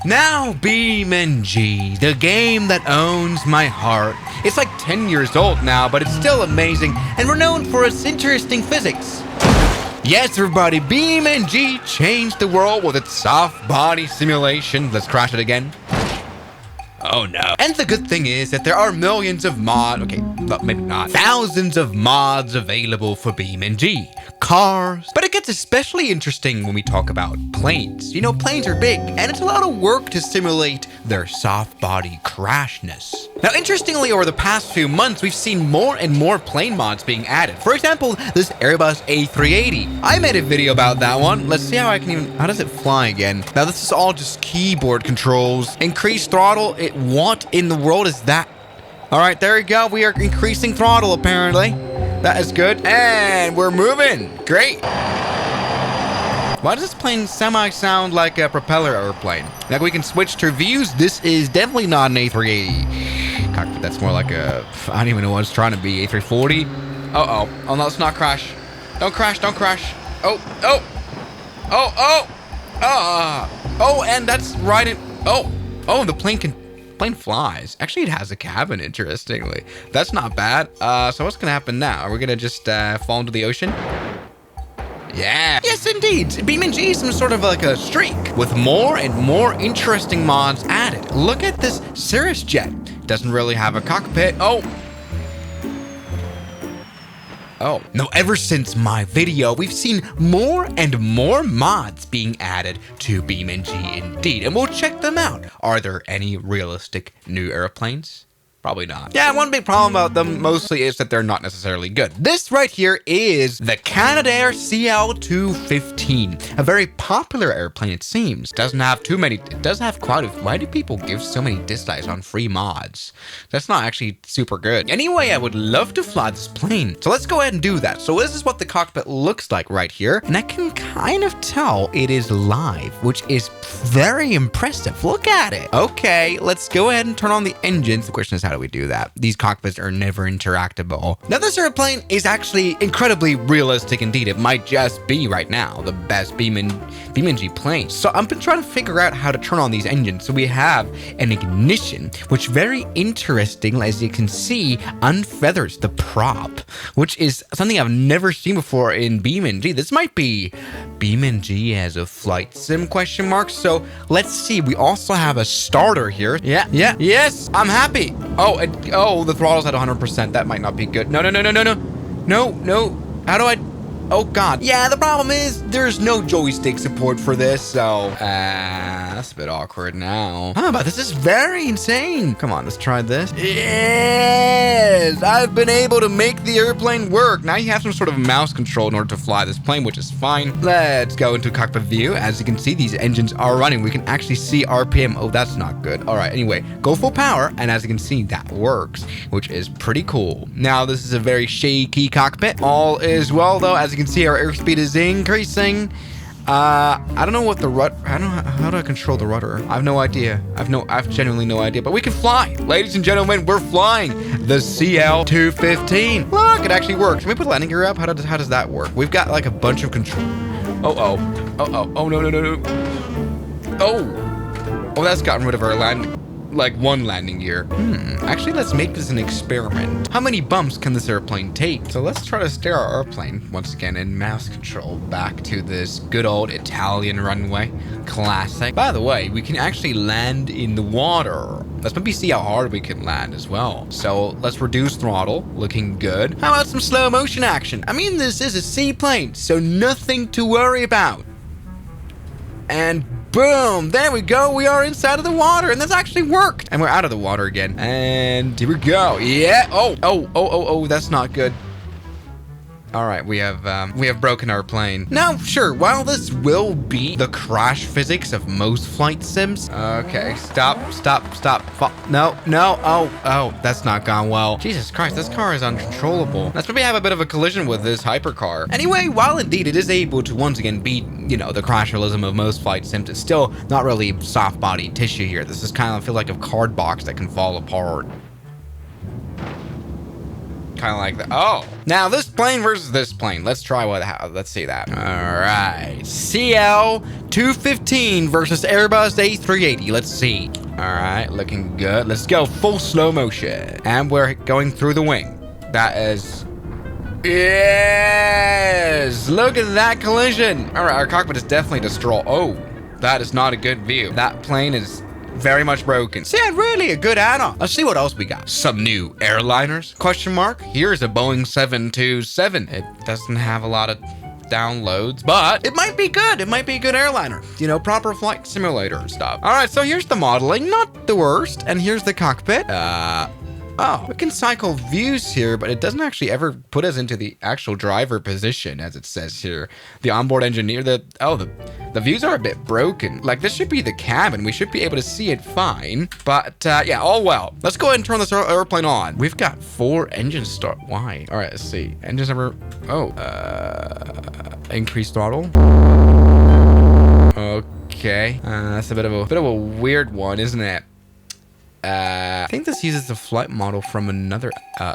Now BeamNG, the game that owns my heart. It's like 10 years old now, but it's still amazing, and we're known for its interesting physics. Yes, everybody, BeamNG changed the world with its soft body simulation. Let's crash it again. Oh no. And the good thing is that there are millions of maybe not, thousands of mods available for BeamNG. Cars. But it gets especially interesting when we talk about planes. You know, planes are big, and it's a lot of work to simulate their soft body crashness. Now, interestingly, over the past few months, we've seen more and more plane mods being added. For example, this Airbus A380. I made a video about that one. Let's see how how does it fly again? Now, this is all just keyboard controls. Increased throttle. What in the world is that? All right, there we go. We are increasing throttle, apparently. That is good. And we're moving. Great. Why does this plane sound like a propeller airplane? Now we can switch to views. This is definitely not an A380 cockpit. That's more like a, I don't even know what it's trying to be. A340. Uh-oh. Oh, no, let's not crash. Don't crash. Don't crash. Oh, and that's right in, the plane flies. Actually, it has a cabin, interestingly. That's not bad. So what's gonna happen now? Are we gonna just fall into the ocean? Yeah. Yes, indeed. BeamNG is some sort of like a streak with more and more interesting mods added. Look at this Cirrus jet. Doesn't really have a cockpit. Oh. No, ever since my video, we've seen more and more mods being added to BeamNG indeed, and we'll check them out. Are there any realistic new airplanes? Probably not. Yeah, one big problem about them mostly is that they're not necessarily good. This right here is the Canadair CL215, a very popular airplane, it seems. Doesn't have too many, it does have quite a, why do people give so many dislikes on free mods? That's not actually super good. Anyway, I would love to fly this plane. So let's go ahead and do that. So this is what the cockpit looks like right here. And I can kind of tell it is live, which is very impressive. Look at it. Okay, let's go ahead and turn on the engines. The question is, how do we do that? These cockpits are never interactable. Now, this airplane is actually incredibly realistic indeed. It might just be right now the best BeamNG plane. So I've been trying to figure out how to turn on these engines. So we have an ignition, which very interesting, as you can see, unfeathers the prop, which is something I've never seen before in BeamNG. This might be BeamNG as a flight sim question mark. So let's see. We also have a starter here. Yes, I'm happy. Oh, the throttle's at 100%. That might not be good. No. How do I? Oh God. Yeah, the problem is there's no joystick support for this, so that's a bit awkward now. But this is very insane. Come on, let's try this. Yes, I've been able to make the airplane work. Now you have some sort of mouse control in order to fly this plane, which is fine. Let's go into cockpit view. As you can see, these engines are running. We can actually see RPM. Oh, that's not good. All right, anyway, go full power, and as you can see, that works, which is pretty cool. Now, this is a very shaky cockpit. All is well, though. As you can see, our airspeed is increasing. I don't know what the how do I control the rudder? I have no idea. I've genuinely no idea, but we can fly. Ladies and gentlemen, we're flying the CL215. Look, it actually works. Can we put landing gear up? How does that work? We've got like a bunch of control. Oh, no. Oh, that's gotten rid of our one landing gear. Actually, let's make this an experiment. How many bumps can this airplane take? So let's try to steer our airplane once again in mouse control back to this good old Italian runway. Classic. By the way, we can actually land in the water. Let's maybe see how hard we can land as well. So let's reduce throttle. Looking good. How about some slow motion action? I mean, this is a seaplane, so nothing to worry about. And boom, there we go. We are inside of the water, and that's actually worked. And we're out of the water again. And here we go. Yeah. Oh, that's not good. All right, we have broken our plane. Now, sure, while this will be the crash physics of most flight sims. Okay, stop. No. Oh, that's not gone well. Jesus Christ, this car is uncontrollable. Let's maybe have a bit of a collision with this hypercar. Anyway, while indeed it is able to once again beat, the crash realism of most flight sims, it's still not really soft body tissue here. This is kind of feel like a card box that can fall apart. kind of like that. Oh, now this plane versus this plane. Let's try let's see that. All right, CL215 versus Airbus A380. Let's see. All right, looking good. Let's go full slow motion, and we're going through the wing. That is. Yes! Look at that collision. All right, our cockpit is definitely destroyed. Oh, that is not a good view. That plane is very much broken. So yeah, really a good add-on. Let's see what else we got. Some new airliners? Question mark. Here's a Boeing 727. It doesn't have a lot of downloads, but it might be good. It might be a good airliner. You know, proper flight simulator stuff. All right, so here's the modeling. Not the worst. And here's the cockpit. Oh, we can cycle views here, but it doesn't actually ever put us into the actual driver position, as it says here. The onboard engineer, the views are a bit broken. Like, this should be the cabin. We should be able to see it fine. But, yeah, all well. Let's go ahead and turn this airplane on. We've got 4 engines start. Why? All right, let's see. Engines number... Oh, increased throttle. Okay. That's a bit of a weird one, isn't it? I think this uses the flight model from another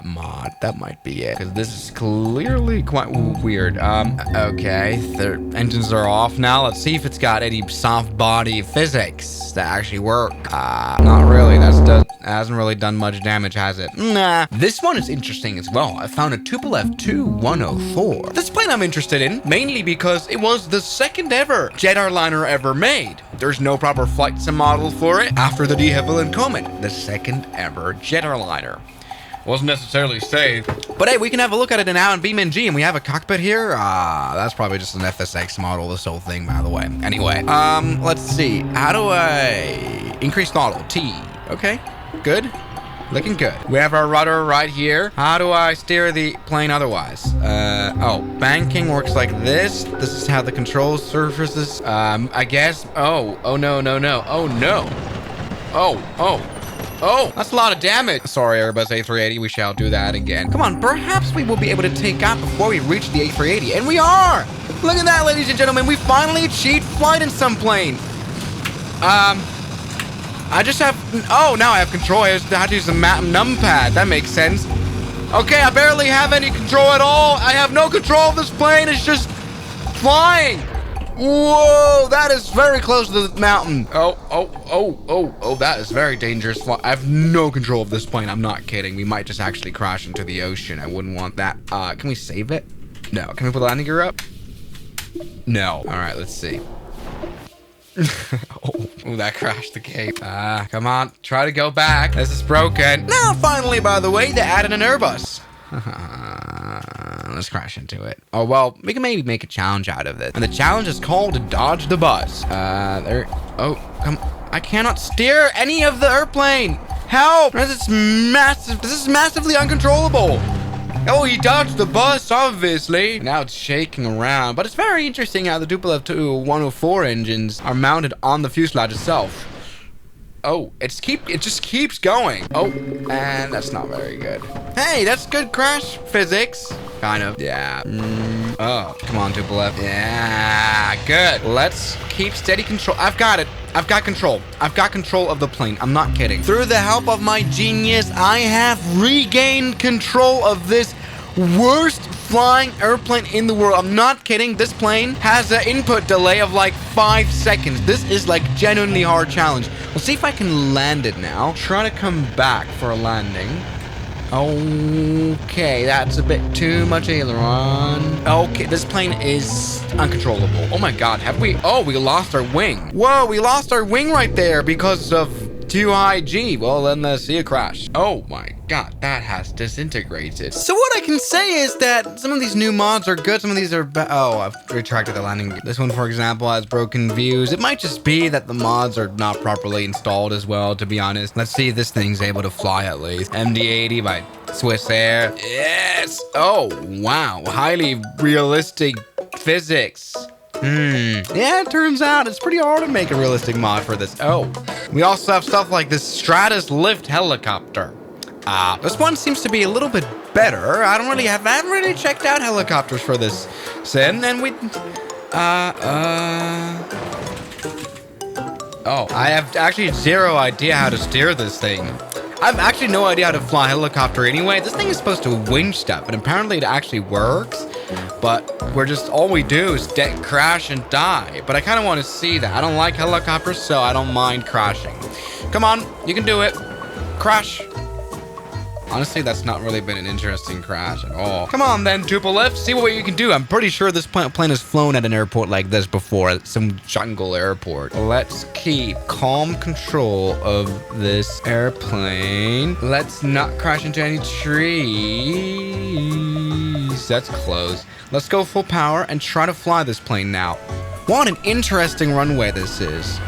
mod. That might be it, because this is clearly quite weird. Okay, the engines are off now. Let's see if it's got any soft body physics that actually work. Not really. That hasn't really done much damage, has it? Nah. This one is interesting as well. I found a Tupolev Tu-104. This plane I'm interested in, mainly because it was the second ever jet airliner ever made. There's no proper flight sim model for it after the de Havilland Comet. The second ever jet airliner. Wasn't necessarily safe. But hey, we can have a look at it now in BeamNG, and we have a cockpit here. That's probably just an FSX model, this whole thing, by the way. Anyway, let's see. How do I increase throttle? T. Okay, good. Looking good. We have our rudder right here. How do I steer the plane otherwise? Oh, banking works like this. This is how the control surfaces. I guess. Oh, no. Oh, that's a lot of damage. Sorry, Airbus A380, we shall do that again. Come on, perhaps we will be able to take off before we reach the A380. And we are! Look at that, ladies and gentlemen. We finally achieved flight in some plane. I just have... Oh, now I have control. I just have to use the numpad. That makes sense. Okay, I barely have any control at all. I have no control of this plane. It's just flying. Whoa, that is very close to the mountain. Oh, that is very dangerous. I have no control of this plane. I'm not kidding. We might just actually crash into the ocean. I wouldn't want that. Can we save it? No. Can we put the landing gear up? No. All right, let's see. Oh, that crashed the gate. Come on. Try to go back. This is broken. Now, finally, by the way, they added an Airbus. Let's crash into it. Oh, well, we can maybe make a challenge out of this. And the challenge is called Dodge the Bus. Oh, come. I cannot steer any of the airplane. Help! This is massive. This is massively uncontrollable. Oh, he dodged the bus, obviously. Now it's shaking around. But it's very interesting how the Tupolev Tu-104 engines are mounted on the fuselage itself. Oh, it just keeps going. Oh, and that's not very good. Hey, that's good crash physics. Kind of. Yeah. Oh, come on, Tupolev. Yeah, good. Let's keep steady control. I've got it. I've got control. I've got control of the plane. I'm not kidding. Through the help of my genius, I have regained control of this worst flying airplane in the world. I'm not kidding. This plane has an input delay of like 5 seconds. This is like genuinely hard challenge. We'll see if I can land it now. Try to come back for a landing. Okay, that's a bit too much aileron. Okay, this plane is uncontrollable. Oh my god, have we? Oh, we lost our wing. Whoa, we lost our wing right there because of too high G. Well, then let's see a crash. Oh my god, that has disintegrated. So what I can say is that some of these new mods are good, some of these are bad. Oh, I've retracted the landing. This one, for example, has broken views. It might just be that the mods are not properly installed as well, to be honest. Let's see if this thing's able to fly at least. MD-80 by Swiss Air. Yes! Oh, wow. Highly realistic physics. Yeah, it turns out it's pretty hard to make a realistic mod for this. Oh, we also have stuff like this Stratus lift helicopter. This one seems to be a little bit better. I haven't really checked out helicopters for this sim, and oh, I have actually zero idea how to steer this thing. I have actually no idea how to fly a helicopter anyway. This thing is supposed to winch stuff, and apparently it actually works. But all we do is crash and die. But I kind of want to see that. I don't like helicopters, so I don't mind crashing. Come on, you can do it. Crash. Honestly, that's not really been an interesting crash at all. Come on then, Tupolev, see what you can do. I'm pretty sure this plane has flown at an airport like this before, some jungle airport. Let's keep calm control of this airplane. Let's not crash into any trees. That's close. Let's go full power and try to fly this plane now. What an interesting runway this is.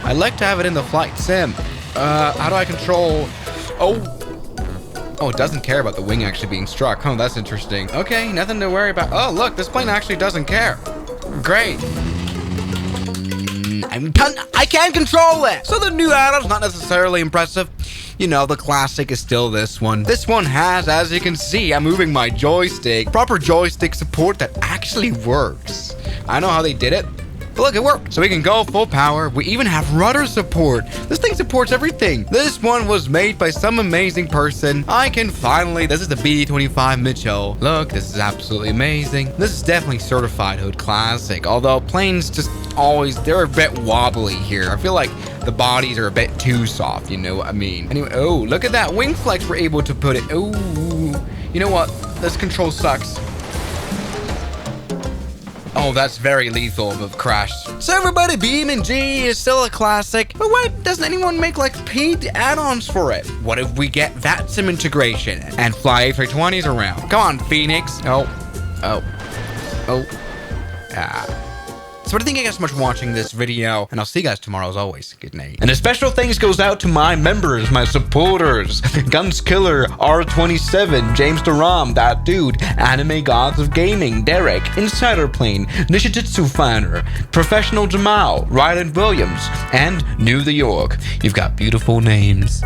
I'd like to have it in the flight sim. How do I control? Oh, it doesn't care about the wing actually being struck. Oh, that's interesting. Okay, nothing to worry about. Oh, look, this plane actually doesn't care. Great. I can't control it. So the new add-on's not necessarily impressive. You know, the classic is still this one. This one has, as you can see, I'm moving my joystick. Proper joystick support that actually works. I know how they did it. But look, it worked. So we can go full power. We even have rudder support. This thing supports everything. This one was made by some amazing person. This is the B25 Mitchell. Look, this is absolutely amazing. This is definitely certified hood classic. Although planes they're a bit wobbly here. I feel like the bodies are a bit too soft, you know what I mean? Anyway, oh, look at that wing flex we're able to put it. Oh, you know what? This control sucks. Oh, that's very lethal of a crash. So everybody, BeamNG is still a classic, but why doesn't anyone make like paid add-ons for it? What if we get that sim integration and fly A320s around? Come on, Phoenix. So I thank you guys so much for watching this video, and I'll see you guys tomorrow as always. Good night. And a special thanks goes out to my members, my supporters, Guns Killer, R27, James Duram, That Dude, Anime Gods of Gaming, Derek, Insider Plane, Nishijitsu Finder, Professional Jamal, Ryland Williams, and New the York. You've got beautiful names.